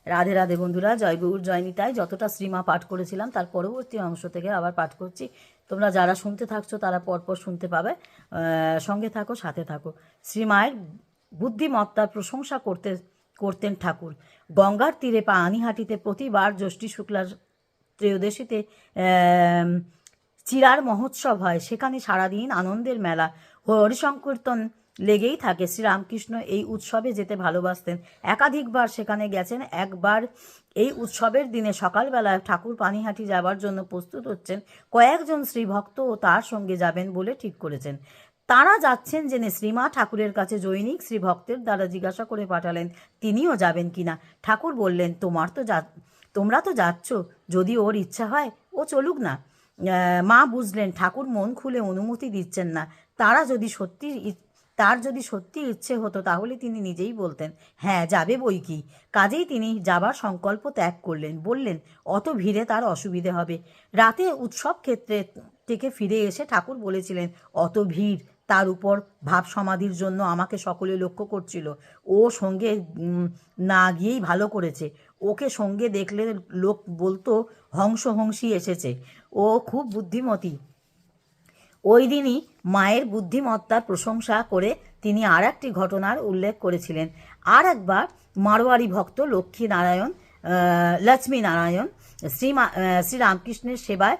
রাধে রাধে বন্ধুরা, জয় গৌর জয় নিতাই। যতটা শ্রীমা পাঠ করেছিলাম তার পরবর্তী অংশ থেকে আবার পাঠ করছি। তোমরা যারা শুনতে থাকছো তারা পরপর শুনতে পাবে। সঙ্গে থাকো, সাথে থাকো। শ্রীমায়ের বুদ্ধিমত্তার প্রশংসা করতেন ঠাকুর। গঙ্গার তীরে পানিহাটিতে প্রতিবার জ্যৈষ্ঠী শুক্লার ত্রয়োদশীতে চিরার মহোৎসব হয়। সেখানে সারাদিন আনন্দের মেলা, হরিসংকীর্তন লেগেই থাকে। শ্রীরামকৃষ্ণ এই উৎসবে যেতে ভালোবাসতেন। একাধিকবার সেখানে গেছেন। একবার এই উৎসবের দিনে সকালবেলায় ঠাকুর পানিহাটি যাবার জন্য প্রস্তুত হচ্ছেন। কয়েকজন শ্রীভক্তও তার সঙ্গে যাবেন বলে ঠিক করেছেন। তাঁরা যাচ্ছেন জেনে শ্রীমা ঠাকুরের কাছে জৈনিক শ্রীভক্তের দ্বারা জিজ্ঞাসা করে পাঠালেন তিনিও যাবেন কিনা। ঠাকুর বললেন, তোমরা তো যাচ্ছ, যদি ওর ইচ্ছা হয় ও চলুক না। মা বুঝলেন ঠাকুর মন খুলে অনুমতি দিচ্ছেন না। তার যদি সত্যি ইচ্ছে হতো তাহলে তিনি নিজেই বলতেন, হ্যাঁ যাবে বই কি। কাজেই তিনি যাবার সংকল্প ত্যাগ করলেন। বললেন, অত ভিড়ে তার অসুবিধে হবে। রাতে উৎসব ক্ষেত্রে থেকে ফিরে এসে ঠাকুর বলেছিলেন, অত ভিড়, তার উপর ভাব সমাধির জন্য আমাকে সকলে লক্ষ্য করছিল। ও সঙ্গে না গিয়েই ভালো করেছে। ওকে সঙ্গে দেখলে লোক বলতো হংসী এসেছে। ও খুব বুদ্ধিমতী। ওই দিনই মায়ের বুদ্ধিমত্তার প্রশংসা করে তিনি আর একটি ঘটনার উল্লেখ করেছিলেন। আর একবার মারোয়ারি ভক্ত লক্ষ্মীনারায়ণ শ্রীরামকৃষ্ণের সেবায়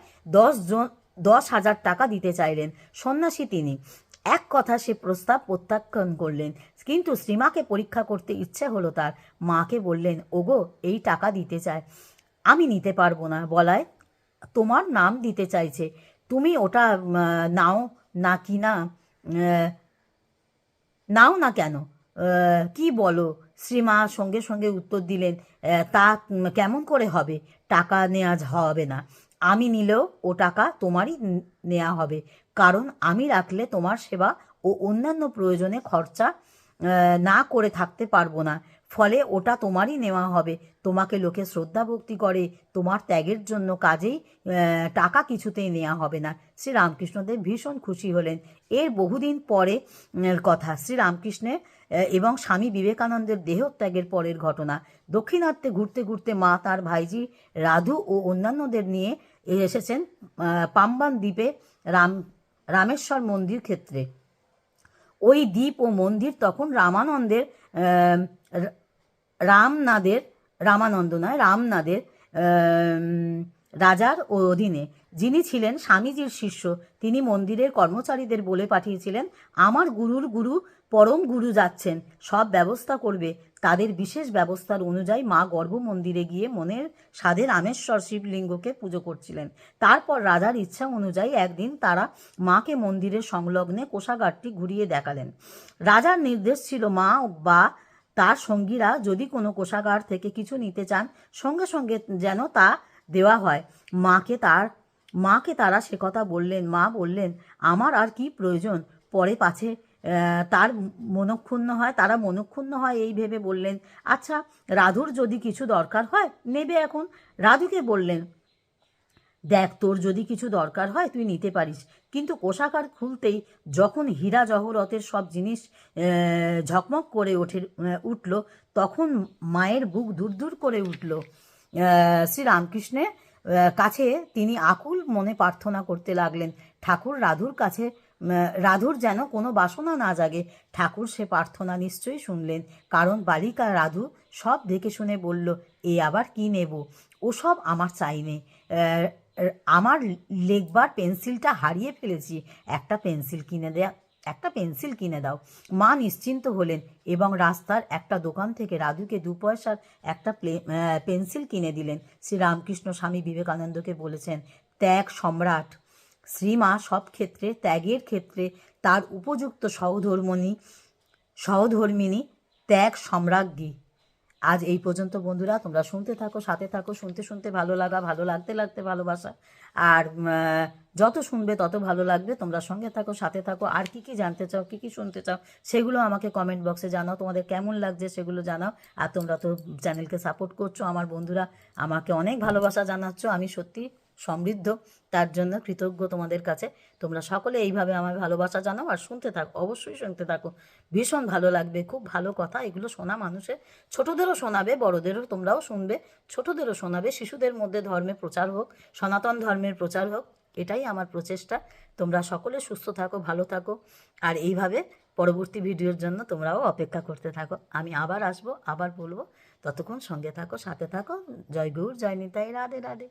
10,000 টাকা দিতে চাইলেন। সন্ন্যাসী তিনি। এক কথা সে প্রস্তাব প্রত্যাখ্যান করলেন। কিন্তু শ্রীমাকে পরীক্ষা করতে ইচ্ছে হলো তার। মাকে বললেন, ওগো, এই টাকা দিতে চায়, আমি নিতে পারবো না। বলায় তোমার নাম দিতে চাইছে, তুমি ওটা নাও না কি না নাও না কেন? কি বলো? শ্রীমা সঙ্গে সঙ্গে উত্তর দিলেন, তা কেমন করে হবে? টাকা নেওয়া হবে না। আমি নিলেও ও টাকা তোমারই নেওয়া হবে, কারণ আমি রাখলে তোমার সেবা ও অন্যান্য প্রয়োজনে খরচা না করে থাকতে পারবো না। ফলে ওটা তোমারই নেওয়া হবে। তোমাকে লোকে শ্রদ্ধা ভক্তি করে তোমার ত্যাগের জন্য, কাজেই টাকা কিছুতেই নেওয়া হবে না। শ্রীরামকৃষ্ণদেব ভীষণ খুশি হলেন। এর বহুদিন পরে কথা, শ্রীরামকৃষ্ণের এবং স্বামী বিবেকানন্দের দেহত্যাগের পরের ঘটনা। দক্ষিণাত্যে ঘুরতে ঘুরতে মা তার ভাইজি রাধু ও অন্যান্যদের নিয়ে এসেছেন পাম্বান দ্বীপে রামেশ্বর মন্দির ক্ষেত্রে। ওই দ্বীপ ও মন্দির তখন রামনাদের রাজার অধীনে। যিনি ছিলেন স্বামীজির শিষ্য, তিনি মন্দিরের কর্মচারীদের বলে পাঠিয়েছিলেন, আমার গুরুর গুরু পরম গুরু যাচ্ছেন, সব ব্যবস্থা করবে। তাদের বিশেষ ব্যবস্থার অনুযায়ী মা গর্ভ মন্দিরে গিয়ে মনের সাধে রামেশ্বর শিবলিঙ্গকে পুজো করছিলেন। তারপর রাজার ইচ্ছা অনুযায়ী একদিন তারা মাকে মন্দিরের সংলগ্নে কোষাগারটি ঘুরিয়ে দেখালেন। রাজার নির্দেশ ছিল, মা বা তার সঙ্গীরা যদি কোনো কোষাগার থেকে কিছু নিতে চান সঙ্গে সঙ্গে যেন তা দেওয়া হয়। মাকে তারা সে কথা বললেন। মা বললেন, আমার আর কি প্রয়োজন? পরে পাছে তারা মনক্ষুণ্ণ হয় এই ভেবে বললেন, আচ্ছা, রাধুর যদি কিছু দরকার হয় নেবে এখন। রাধুকে বললেন, দেখ, তোর যদি কিছু দরকার হয় তুই নিতে পারিস, কিন্তু কোষাগার খুলতেই যখন হীরা জহরতের সব জিনিস ঝকমক করে উঠল, তখন মায়ের বুক দূর দূর করে উঠল। শ্রীরামকৃষ্ণের কাছে তিনি আকুল মনে প্রার্থনা করতে লাগলেন, ঠাকুর রাধুর যেন কোনো বাসনা না জাগে। ঠাকুর সে প্রার্থনা নিশ্চয়ই শুনলেন, কারণ বালিকা রাধু সব দেখে শুনে বলল, এ আবার কি নেব? ওসব আমার চাই নে। আমার লেখবার পেন্সিলটা হারিয়ে ফেলেছি, একটা পেন্সিল কিনে দাও। মা নিশ্চিন্ত হলেন এবং রাস্তার একটা দোকান থেকে রাধুকে 2 পয়সার একটা পেন্সিল কিনে দিলেন। শ্রীরামকৃষ্ণ স্বামী বিবেকানন্দকে বলেছেন, ত্যাগ সম্রাট। শ্রীমা সব ক্ষেত্রে, ত্যাগের ক্ষেত্রে তার উপযুক্ত সহধর্মিনী, ত্যাগ সম্রাজ্ঞী। আজ এই পর্যন্ত বন্ধুরা, তোমরা শুনতে থাকো, সাথে থাকো। শুনতে শুনতে ভালো লাগতে ভালোবাসা। আর যত শুনবে তত ভালো লাগবে। তোমরা সঙ্গে থাকো, সাথে থাকো। আর কি কি জানতে চাও, কি কি শুনতে চাও, সেগুলো আমাকে কমেন্ট বক্সে জানাও। তোমাদের কেমন লাগছে সেগুলো জানাও। আর তোমরা তো চ্যানেলকে সাপোর্ট করছো, আমার বন্ধুরা আমাকে অনেক ভালোবাসা জানাচ্ছ। আমি সত্যি সমৃদ্ধ। তার জন্য কৃতজ্ঞ তোমাদের কাছে। তোমরা সকলে এইভাবে আমায় ভালোবাসা জানাও আর শুনতে থাকো, অবশ্যই শুনতে থাকো। ভীষণ ভালো লাগবে, খুব ভালো কথা এগুলো শোনা মানুষের। ছোটদেরও শোনাবে, বড়দেরও তোমরাও শুনবে, ছোটদেরও শোনাবে। শিশুদের মধ্যে ধর্মের প্রচার হোক, সনাতন ধর্মের প্রচার হোক, এটাই আমার প্রচেষ্টা। তোমরা সকলে সুস্থ থাকো, ভালো থাকো, আর এইভাবে পরবর্তী ভিডিওর জন্য তোমরাও অপেক্ষা করতে থাকো। আমি আবার আসবো, আবার বলবো। ততক্ষণ সঙ্গে থাকো, সাথে থাকো। জয় গৌর, জয় নিতাই, রাধে রাধে।